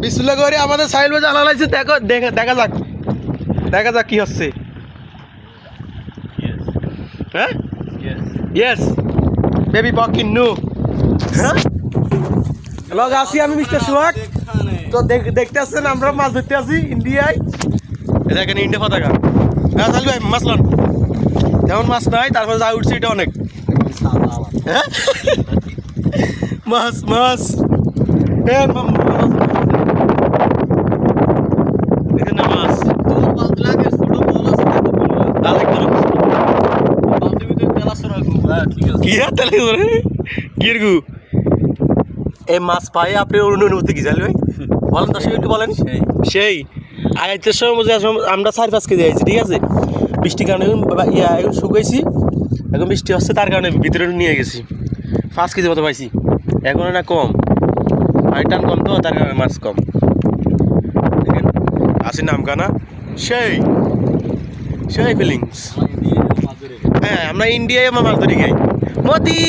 বিসমিল্লাহ করে আমাদের সাইল ভাই জানা লাইছে দেখো দেখা যাক কি হচ্ছে হ্যাঁ ইয়েস বেবি পকিন নো হ্যাঁ হ্যালো গাছি আমি মিস্টার সুহাগ তো দেখতে আসছেন আমরা মাছ ধরতে আসি ইন্ডিয়ায় এটা এখানে ইন্ডিয়া পতাকা হ্যাঁ সাইল ভাই মাছ লন তেমন মাছ নাই তারপরে যা উঠছে এটা অনেক হ্যাঁ মাছ মাছ এখানে মাছ এই মাছ পাই আপনি অনুভূতি কি জানলি ভাই বলেন তো একটু বলেন সেই আড়াইটের সময় আমরা 4-5 কেজি আইছি ঠিক আছে বৃষ্টির কারণে এখন শুকাইছি এখন বৃষ্টি হচ্ছে তার কারণে ভিতরে নিয়ে গেছি 5 কেজি মতো পাইছি এখন না কম টান কম তো তার কারণে মাছ কম দেখেন আসি নামখানা সেই সেই ফিলিংস হ্যাঁ আমরা ইন্ডিয়ায় আমার মাছ ধরি খাই মোদি